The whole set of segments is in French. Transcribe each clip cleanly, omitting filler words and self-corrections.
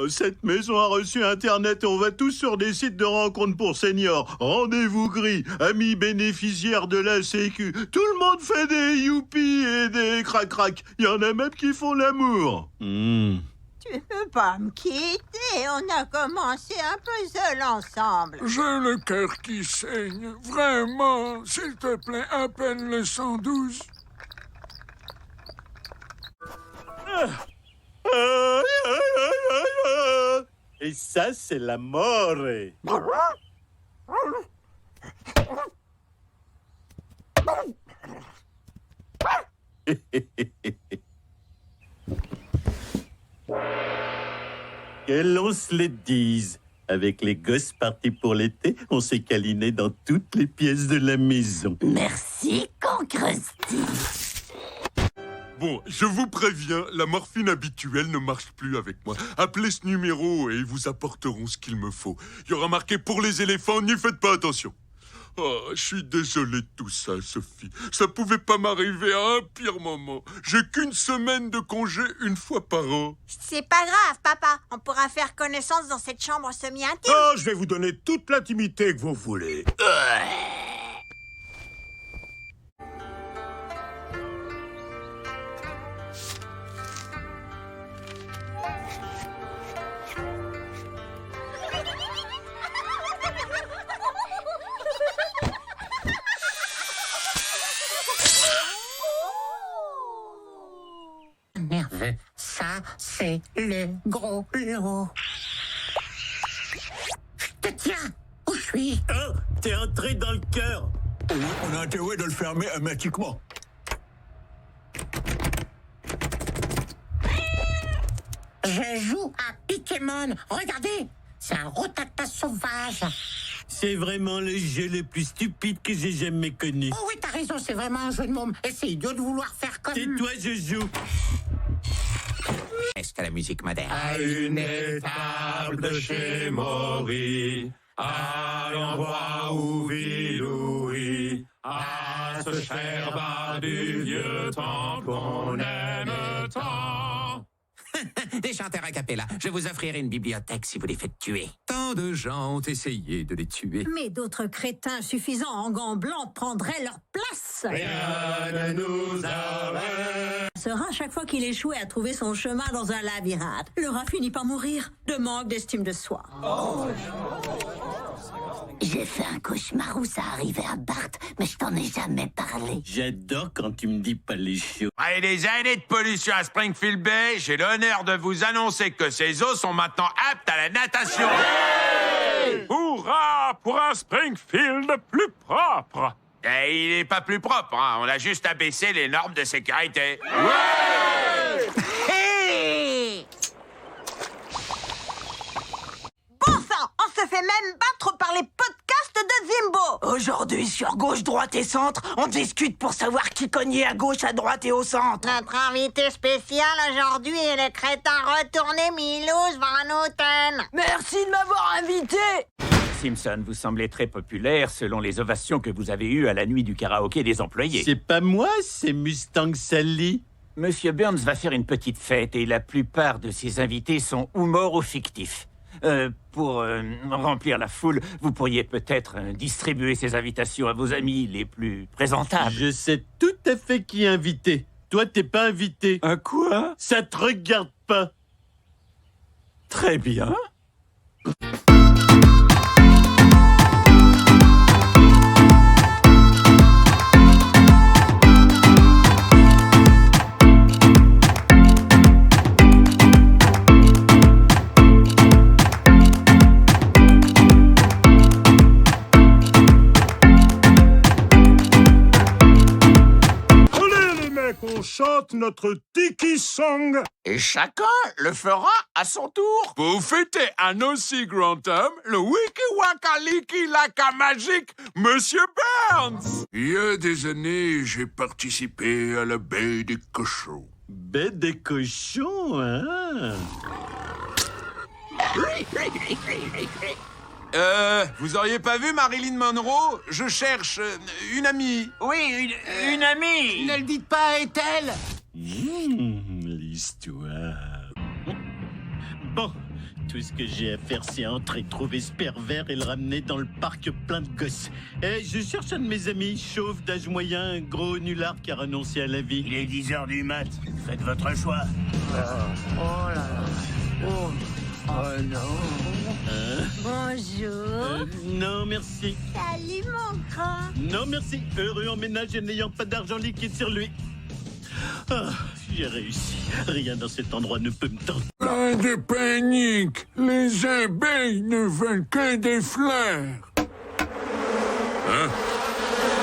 Cette maison a reçu Internet et on va tous sur des sites de rencontres pour seniors. Rendez-vous gris, amis bénéficiaires de la Sécu. Tout le monde fait des youpi et des crac-crac. Il y en a même qui font l'amour. Tu peux pas me quitter, on a commencé un peu seul ensemble. J'ai le cœur qui saigne, vraiment. S'il te plaît, appelle le 112. Et ça, c'est la mort. Que l'on se le dise, avec les gosses partis pour l'été, on s'est câliné dans toutes les pièces de la maison. Merci, Cancrusty. Bon, je vous préviens, la morphine habituelle ne marche plus avec moi. Appelez ce numéro et ils vous apporteront ce qu'il me faut. Il y aura marqué pour les éléphants, n'y faites pas attention. Oh, je suis désolé de tout ça, Sophie. Ça pouvait pas m'arriver à un pire moment. J'ai qu'une semaine de congé une fois par an. C'est pas grave, papa. On pourra faire connaissance dans cette chambre semi-intime. Oh, je vais vous donner toute l'intimité que vous voulez. Nerveux, ça, c'est le gros lot. Je te tiens, où je suis? Oh, t'es entré dans le cœur. On a intérêt de le fermer hermétiquement. Je joue à Pokémon. Regardez, c'est un Rotata sauvage. C'est vraiment le jeu le plus stupide que j'ai jamais connu. Oh oui, t'as raison, c'est vraiment un jeu de môme. Et c'est idiot de vouloir faire comme... Tais-toi, je joue. Est-ce que la musique moderne? À une étable de chez Maury, à l'endroit où vit Louis, à ce cher bar du vieux temps qu'on aime tant. Des chanteurs a cappella. Je vous offrirai une bibliothèque si vous les faites tuer. Tant de gens ont essayé de les tuer. Mais d'autres crétins suffisants en gants blancs prendraient leur place. Rien ne nous arrête. Ce rat, chaque fois qu'il échouait à trouver son chemin dans un labyrinthe, le rat finit par mourir de manque d'estime de soi. J'ai fait un cauchemar où ça arrivait à Bart, mais je t'en ai jamais parlé. J'adore quand tu me dis pas les choses. Après des années de pollution à Springfield Bay, j'ai l'honneur de vous annoncer que ces eaux sont maintenant aptes à la natation. Hurrah pour un Springfield plus propre. Et il n'est pas plus propre, hein. On a juste abaissé les normes de sécurité. Bon sang, on se fait même battre par les podcasts de Zimbo. Aujourd'hui, sur Gauche, Droite et Centre, on discute pour savoir qui cognait à gauche, à droite et au centre. Notre invité spécial aujourd'hui est le crétin retourné Milouz Van Houten. Merci de m'avoir invité. Simpson, vous semblez très populaire selon les ovations que vous avez eues à la nuit du karaoké des employés. C'est pas moi, c'est Mustang Sally. Monsieur Burns va faire une petite fête et la plupart de ses invités sont ou morts ou fictifs. Pour remplir la foule, vous pourriez peut-être distribuer ces invitations à vos amis les plus présentables. Je sais tout à fait qui est invité. Toi, t'es pas invité. À quoi? Ça te regarde pas. Très bien. On chante notre Tiki Song. Et chacun le fera à son tour. Pour fêter un aussi grand homme, le Wiki Waka Liki Laka magique, Monsieur Burns. Il y a des années, j'ai participé à la baie des cochons. Baie des cochons, hein? Vous auriez pas vu Marilyn Monroe? Je cherche une amie. Oui, une amie. Ne le dites pas, est-elle? L'histoire. Bon, Tout ce que j'ai à faire, c'est entrer, trouver ce pervers et le ramener dans le parc plein de gosses. Eh, je cherche un de mes amis, chauve, d'âge moyen, un gros nulard qui a renoncé à la vie. Il est 10h du mat. Faites votre choix. Oh là là. Oh. Oh non. Bonjour. Non, merci. Salut mon grand. Non, merci. Heureux en ménage et n'ayant pas d'argent liquide sur lui. Ah, j'ai réussi. Rien dans cet endroit ne peut me tenter. Pas de panique. Les abeilles ne veulent que des fleurs. Hein?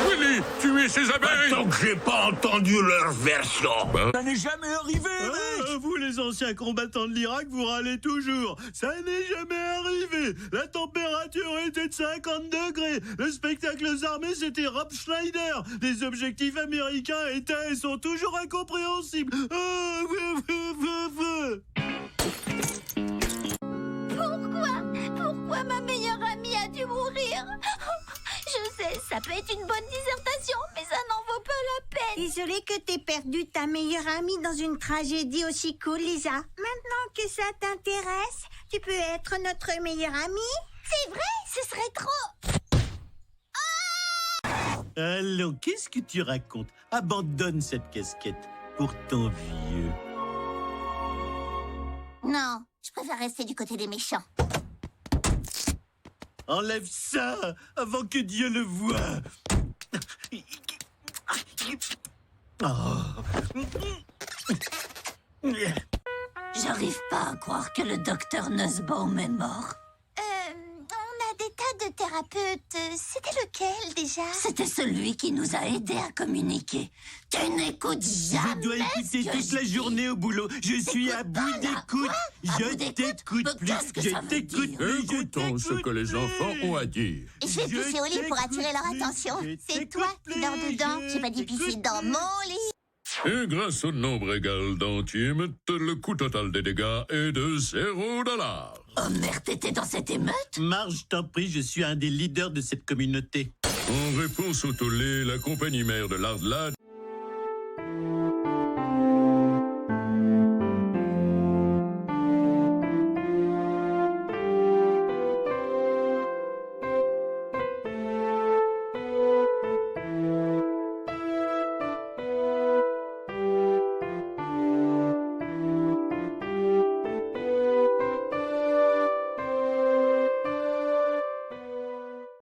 Willy, tuez ces abeilles! Tant que j'ai pas entendu leur version. Ça n'est jamais arrivé, mec. Vous, les anciens combattants de l'Irak, vous râlez toujours. Ça n'est jamais arrivé. La température était de 50 degrés. Le spectacle aux armées, c'était Rob Schneider. Les objectifs américains étaient et sont toujours incompréhensibles. Pourquoi ma meilleure amie a dû mourir? Je sais, ça peut être une bonne dissertation, mais ça n'en vaut pas la peine. Désolée que t'aies perdu ta meilleure amie dans une tragédie aussi cool, Lisa. Maintenant que ça t'intéresse, tu peux être notre meilleure amie. C'est vrai, ce serait trop. Allons, qu'est-ce que tu racontes? Abandonne cette casquette pour ton vieux. Non, je préfère rester du côté des méchants. Enlève ça avant que Dieu le voie. J'arrive pas à croire que le docteur Nussbaum est mort. On a des tas de thérapeutes. C'était lequel déjà? C'était celui qui nous a aidés à communiquer. Tu n'écoutes jamais. Je dois écouter toute la journée au boulot. Je suis à bout d'écoute. Je t'écoute plus. Je t'écoute plus. Écoutons ce que les enfants ont à dire. Je vais pisser au lit pour attirer leur attention. C'est toi qui dors dedans. J'ai pas dit pisser dans mon lit. Et grâce au nombre égal d'entimes, le coût total des dégâts est de $0. Homer, t'étais dans cette émeute? Marge, je t'en prie, je suis un des leaders de cette communauté. En réponse au tollé, la compagnie mère de Lardlad